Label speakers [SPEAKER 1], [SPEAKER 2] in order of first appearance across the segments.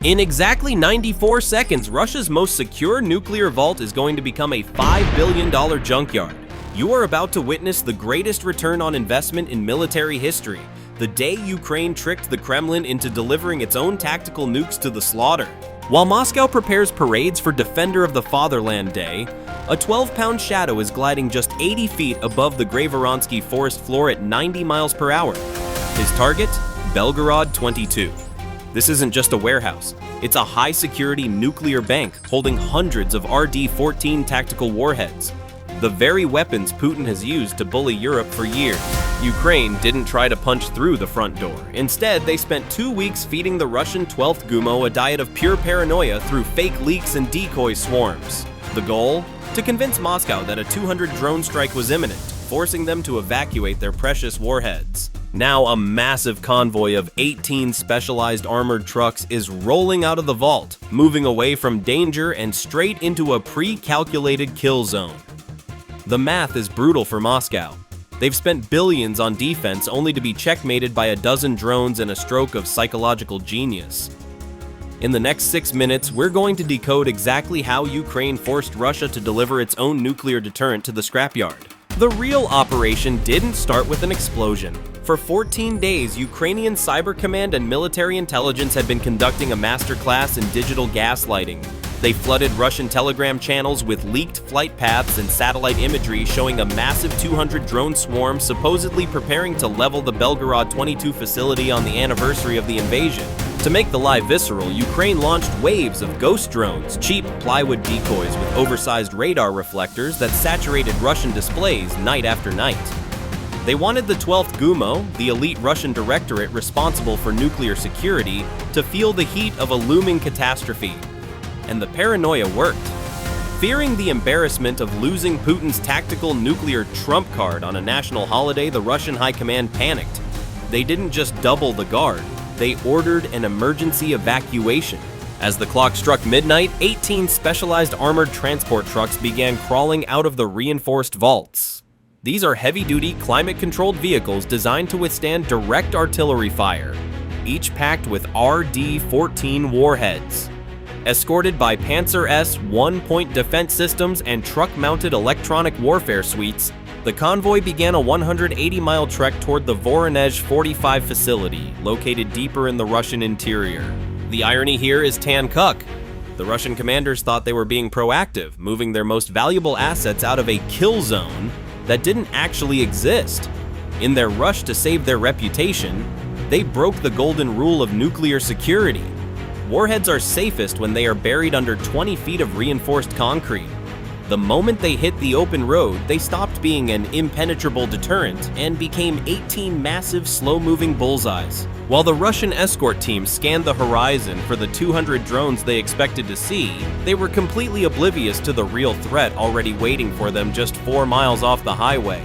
[SPEAKER 1] In exactly 94 seconds, Russia's most secure nuclear vault is going to become a $5 billion junkyard. You are about to witness the greatest return on investment in military history, the day Ukraine tricked the Kremlin into delivering its own tactical nukes to the slaughter. While Moscow prepares parades for Defender of the Fatherland Day, a 12-pound shadow is gliding just 80 feet above the Gravoronsky forest floor at 90 miles per hour. His target? Belgorod 22. This isn't just a warehouse. It's a high-security nuclear bank holding hundreds of RD-14 tactical warheads, the very weapons Putin has used to bully Europe for years. Ukraine didn't try to punch through the front door. Instead, they spent 2 weeks feeding the Russian 12th Gumo a diet of pure paranoia through fake leaks and decoy swarms. The goal? To convince Moscow that a 200 drone strike was imminent, forcing them to evacuate their precious warheads. Now a massive convoy of 18 specialized armored trucks is rolling out of the vault, moving away from danger and straight into a pre-calculated kill zone. The math is brutal for Moscow. They've spent billions on defense only to be checkmated by a dozen drones and a stroke of psychological genius. In the next 6 minutes, we're going to decode exactly how Ukraine forced Russia to deliver its own nuclear deterrent to the scrapyard. The real operation didn't start with an explosion. For 14 days, Ukrainian Cyber Command and military intelligence had been conducting a masterclass in digital gaslighting. They flooded Russian telegram channels with leaked flight paths and satellite imagery showing a massive 200 drone swarm supposedly preparing to level the Belgorod 22 facility on the anniversary of the invasion. To make the lie visceral, Ukraine launched waves of ghost drones, cheap plywood decoys with oversized radar reflectors that saturated Russian displays night after night. They wanted the 12th Gumo, the elite Russian directorate responsible for nuclear security, to feel the heat of a looming catastrophe. And the paranoia worked. Fearing the embarrassment of losing Putin's tactical nuclear trump card on a national holiday, the Russian high command panicked. They didn't just double the guard, they ordered an emergency evacuation. As the clock struck midnight, 18 specialized armored transport trucks began crawling out of the reinforced vaults. These are heavy-duty, climate-controlled vehicles designed to withstand direct artillery fire, each packed with RD-14 warheads. Escorted by Pantsir S 1-point defense systems and truck-mounted electronic warfare suites, the convoy began a 180-mile trek toward the Voronezh 45 facility, located deeper in the Russian interior. The irony here is Tankuk. The Russian commanders thought they were being proactive, moving their most valuable assets out of a kill zone that didn't actually exist. In their rush to save their reputation, they broke the golden rule of nuclear security. Warheads are safest when they are buried under 20 feet of reinforced concrete. The moment they hit the open road, they stopped being an impenetrable deterrent and became 18 massive, slow-moving bullseyes. While the Russian escort team scanned the horizon for the 200 drones they expected to see, they were completely oblivious to the real threat already waiting for them just 4 miles off the highway.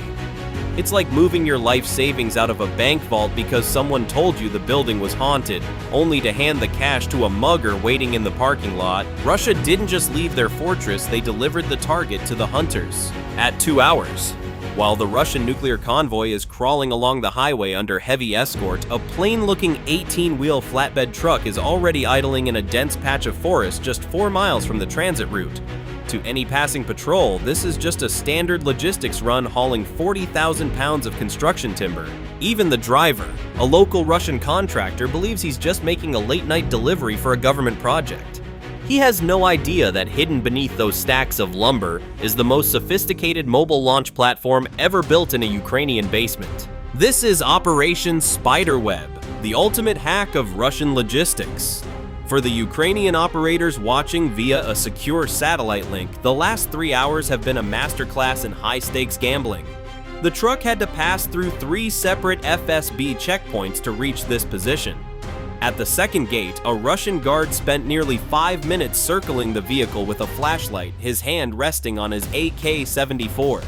[SPEAKER 1] It's like moving your life savings out of a bank vault because someone told you the building was haunted, only to hand the cash to a mugger waiting in the parking lot. Russia didn't just leave their fortress, they delivered the target to the hunters. At 2 hours. While the Russian nuclear convoy is crawling along the highway under heavy escort, a plain-looking 18-wheel flatbed truck is already idling in a dense patch of forest just 4 miles from the transit route. To any passing patrol, this is just a standard logistics run hauling 40,000 pounds of construction timber. Even the driver, a local Russian contractor, believes he's just making a late-night delivery for a government project. He has no idea that hidden beneath those stacks of lumber is the most sophisticated mobile launch platform ever built in a Ukrainian basement. This is Operation Spiderweb, the ultimate hack of Russian logistics. For the Ukrainian operators watching via a secure satellite link, the last 3 hours have been a masterclass in high-stakes gambling. The truck had to pass through 3 separate FSB checkpoints to reach this position. At the second gate, a Russian guard spent nearly 5 minutes circling the vehicle with a flashlight, his hand resting on his AK-74.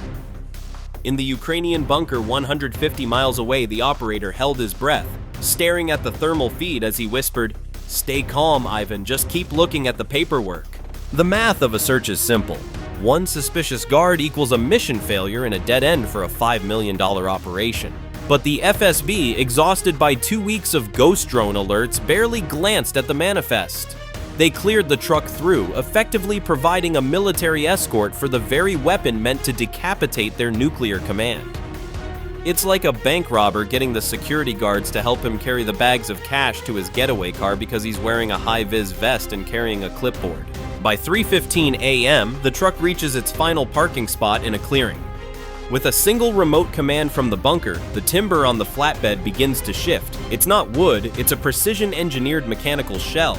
[SPEAKER 1] In the Ukrainian bunker 150 miles away, the operator held his breath, staring at the thermal feed as he whispered, "Stay calm, Ivan, just keep looking at the paperwork." The math of a search is simple. 1 suspicious guard equals a mission failure and a dead end for a $5 million operation. But the FSB, exhausted by 2 weeks of ghost drone alerts, barely glanced at the manifest. They cleared the truck through, effectively providing a military escort for the very weapon meant to decapitate their nuclear command. It's like a bank robber getting the security guards to help him carry the bags of cash to his getaway car because he's wearing a high-vis vest and carrying a clipboard. By 3:15 a.m., the truck reaches its final parking spot in a clearing. With a single remote command from the bunker, the timber on the flatbed begins to shift. It's not wood, it's a precision-engineered mechanical shell.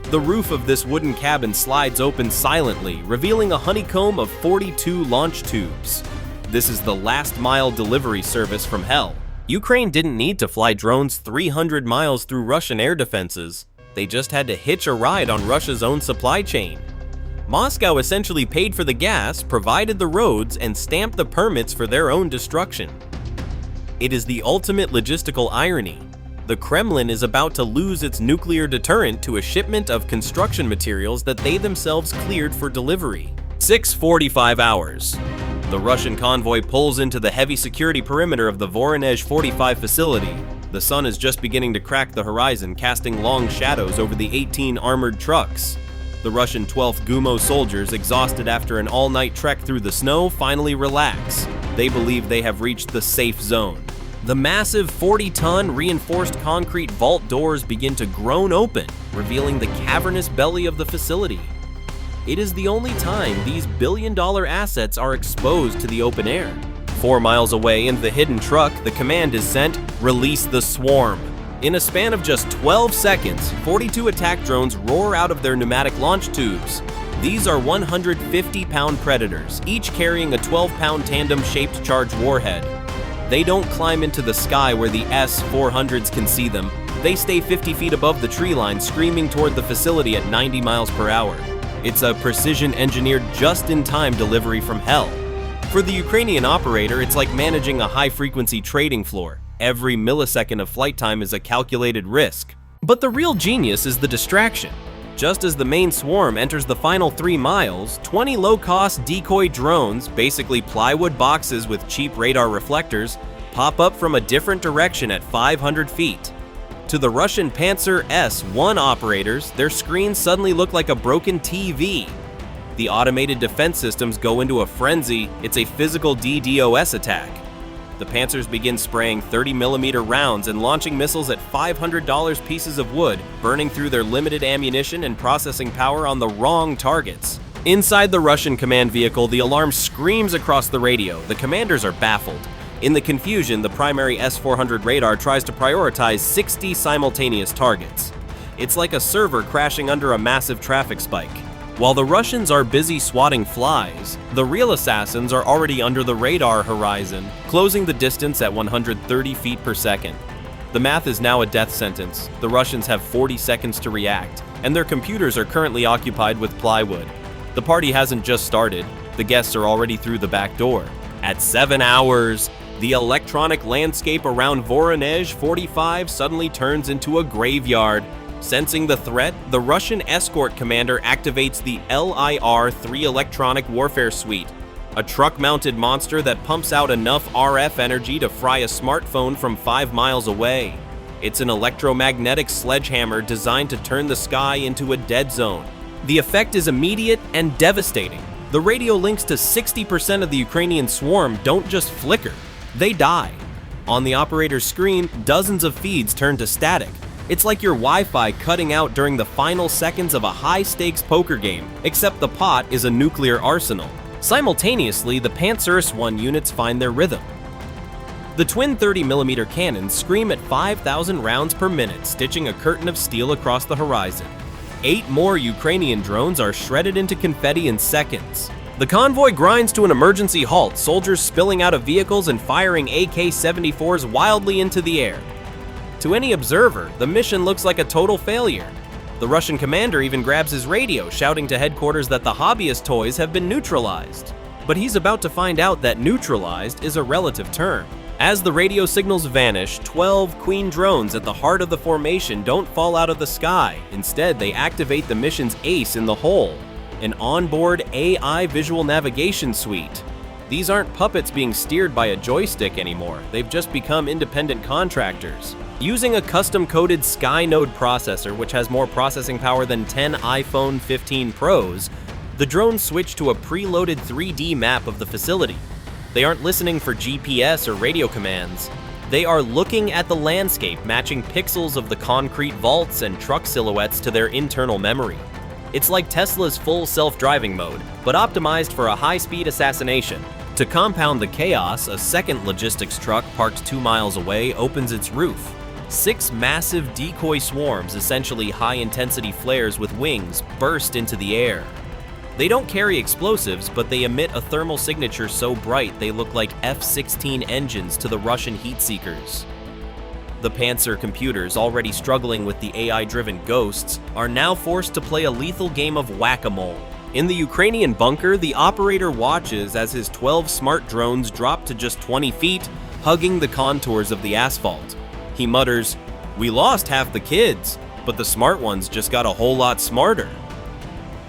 [SPEAKER 1] The roof of this wooden cabin slides open silently, revealing a honeycomb of 42 launch tubes. This is the last-mile delivery service from hell. Ukraine didn't need to fly drones 300 miles through Russian air defenses. They just had to hitch a ride on Russia's own supply chain. Moscow essentially paid for the gas, provided the roads, and stamped the permits for their own destruction. It is the ultimate logistical irony. The Kremlin is about to lose its nuclear deterrent to a shipment of construction materials that they themselves cleared for delivery. 6:45 hours. The Russian convoy pulls into the heavy security perimeter of the Voronezh 45 facility. The sun is just beginning to crack the horizon, casting long shadows over the 18 armored trucks. The Russian 12th Gumo soldiers, exhausted after an all-night trek through the snow, finally relax. They believe they have reached the safe zone. The massive 40-ton reinforced concrete vault doors begin to groan open, revealing the cavernous belly of the facility. It is the only time these billion-dollar assets are exposed to the open air. 4 miles away in the hidden truck, the command is sent, "Release the swarm." In a span of just 12 seconds, 42 attack drones roar out of their pneumatic launch tubes. These are 150-pound predators, each carrying a 12-pound tandem-shaped charged warhead. They don't climb into the sky where the S-400s can see them. They stay 50 feet above the tree line, screaming toward the facility at 90 miles per hour. It's a precision-engineered, just-in-time delivery from hell. For the Ukrainian operator, it's like managing a high-frequency trading floor. Every millisecond of flight time is a calculated risk. But the real genius is the distraction. Just as the main swarm enters the final 3 miles, 20 low-cost decoy drones, basically plywood boxes with cheap radar reflectors, pop up from a different direction at 500 feet. To the Russian Pantsir S-1 operators, their screens suddenly look like a broken TV. The automated defense systems go into a frenzy. It's a physical DDoS attack. The Pantsers begin spraying 30mm rounds and launching missiles at $500 pieces of wood, burning through their limited ammunition and processing power on the wrong targets. Inside the Russian command vehicle, the alarm screams across the radio. The commanders are baffled. In the confusion, the primary S-400 radar tries to prioritize 60 simultaneous targets. It's like a server crashing under a massive traffic spike. While the Russians are busy swatting flies, the real assassins are already under the radar horizon, closing the distance at 130 feet per second. The math is now a death sentence. The Russians have 40 seconds to react, and their computers are currently occupied with plywood. The party hasn't just started. The guests are already through the back door. At 7 hours, the electronic landscape around Voronezh 45 suddenly turns into a graveyard. Sensing the threat, the Russian escort commander activates the LIR-3 electronic warfare suite, a truck-mounted monster that pumps out enough RF energy to fry a smartphone from 5 miles away. It's an electromagnetic sledgehammer designed to turn the sky into a dead zone. The effect is immediate and devastating. The radio links to 60% of the Ukrainian swarm don't just flicker, they die. On the operator's screen, dozens of feeds turn to static. It's like your Wi-Fi cutting out during the final seconds of a high-stakes poker game, except the pot is a nuclear arsenal. Simultaneously, the Pantsir S-1 units find their rhythm. The twin 30mm cannons scream at 5,000 rounds per minute, stitching a curtain of steel across the horizon. 8 more Ukrainian drones are shredded into confetti in seconds. The convoy grinds to an emergency halt, soldiers spilling out of vehicles and firing AK-74s wildly into the air. To any observer, the mission looks like a total failure. The Russian commander even grabs his radio, shouting to headquarters that the hobbyist toys have been neutralized. But he's about to find out that neutralized is a relative term. As the radio signals vanish, 12 Queen drones at the heart of the formation don't fall out of the sky. Instead, they activate the mission's ace in the hole, an onboard AI visual navigation suite. These aren't puppets being steered by a joystick anymore, they've just become independent contractors. Using a custom-coded Skynode processor, which has more processing power than 10 iPhone 15 Pros, the drones switch to a preloaded 3D map of the facility. They aren't listening for GPS or radio commands. They are looking at the landscape, matching pixels of the concrete vaults and truck silhouettes to their internal memory. It's like Tesla's full self-driving mode, but optimized for a high-speed assassination. To compound the chaos, a second logistics truck parked 2 miles away opens its roof. 6 massive decoy swarms, essentially high-intensity flares with wings, burst into the air. They don't carry explosives, but they emit a thermal signature so bright they look like F-16 engines to the Russian heat seekers. The Pantsir computers, already struggling with the AI-driven ghosts, are now forced to play a lethal game of whack-a-mole. In the Ukrainian bunker, the operator watches as his 12 smart drones drop to just 20 feet, hugging the contours of the asphalt. He mutters, "We lost half the kids, but the smart ones just got a whole lot smarter."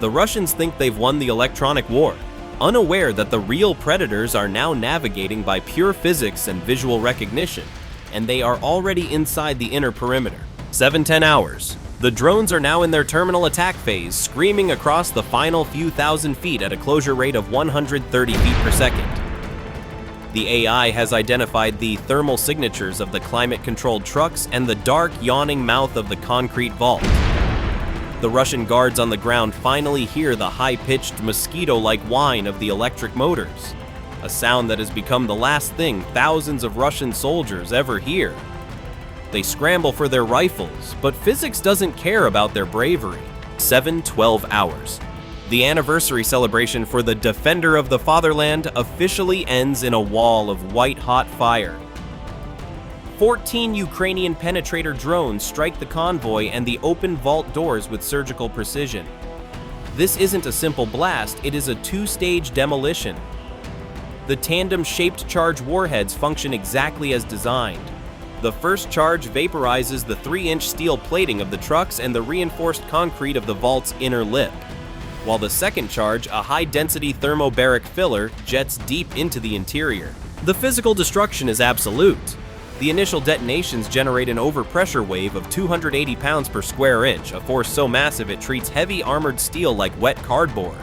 [SPEAKER 1] The Russians think they've won the electronic war, unaware that the real predators are now navigating by pure physics and visual recognition, and they are already inside the inner perimeter. 7-10 hours. The drones are now in their terminal attack phase, screaming across the final few thousand feet at a closure rate of 130 feet per second. The AI has identified the thermal signatures of the climate-controlled trucks and the dark, yawning mouth of the concrete vault. The Russian guards on the ground finally hear the high-pitched, mosquito-like whine of the electric motors, a sound that has become the last thing thousands of Russian soldiers ever hear. They scramble for their rifles, but physics doesn't care about their bravery. 7-12 hours. The anniversary celebration for the Defender of the Fatherland officially ends in a wall of white-hot fire. 14 Ukrainian penetrator drones strike the convoy and the open vault doors with surgical precision. This isn't a simple blast, it is a 2-stage demolition. The tandem-shaped charge warheads function exactly as designed. The first charge vaporizes the 3-inch steel plating of the trucks and the reinforced concrete of the vault's inner lip, while the second charge, a high-density thermobaric filler, jets deep into the interior. The physical destruction is absolute. The initial detonations generate an overpressure wave of 280 pounds per square inch, a force so massive it treats heavy armored steel like wet cardboard.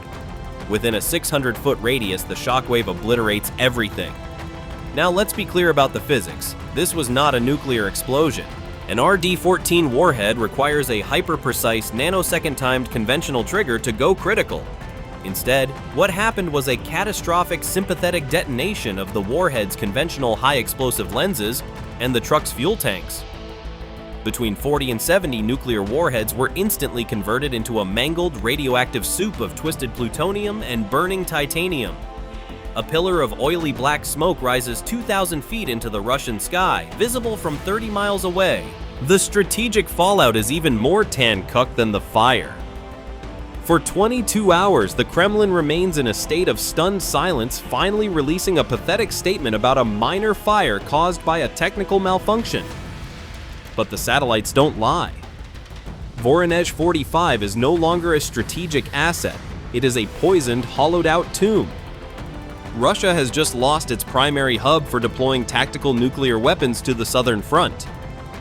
[SPEAKER 1] Within a 600-foot radius, the shockwave obliterates everything. Now let's be clear about the physics. This was not a nuclear explosion. An RD-14 warhead requires a hyper-precise, nanosecond-timed conventional trigger to go critical. Instead, what happened was a catastrophic sympathetic detonation of the warhead's conventional high-explosive lenses and the truck's fuel tanks. Between 40 and 70 nuclear warheads were instantly converted into a mangled radioactive soup of twisted plutonium and burning titanium. A pillar of oily black smoke rises 2,000 feet into the Russian sky, visible from 30 miles away. The strategic fallout is even more tan-cucked than the fire. For 22 hours, the Kremlin remains in a state of stunned silence, finally releasing a pathetic statement about a minor fire caused by a technical malfunction. But the satellites don't lie. Voronezh 45 is no longer a strategic asset. It is a poisoned, hollowed-out tomb. Russia has just lost its primary hub for deploying tactical nuclear weapons to the southern front.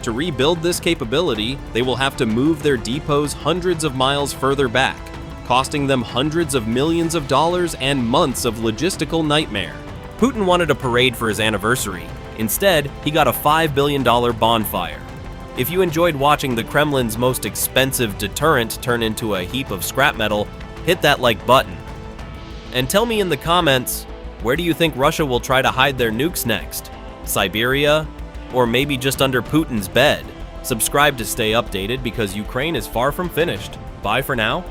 [SPEAKER 1] To rebuild this capability, they will have to move their depots hundreds of miles further back, costing them hundreds of millions of dollars and months of logistical nightmare. Putin wanted a parade for his anniversary. Instead, he got a $5 billion bonfire. If you enjoyed watching the Kremlin's most expensive deterrent turn into a heap of scrap metal, hit that like button. And tell me in the comments, where do you think Russia will try to hide their nukes next? Siberia? Or maybe just under Putin's bed? Subscribe to stay updated because Ukraine is far from finished. Bye for now.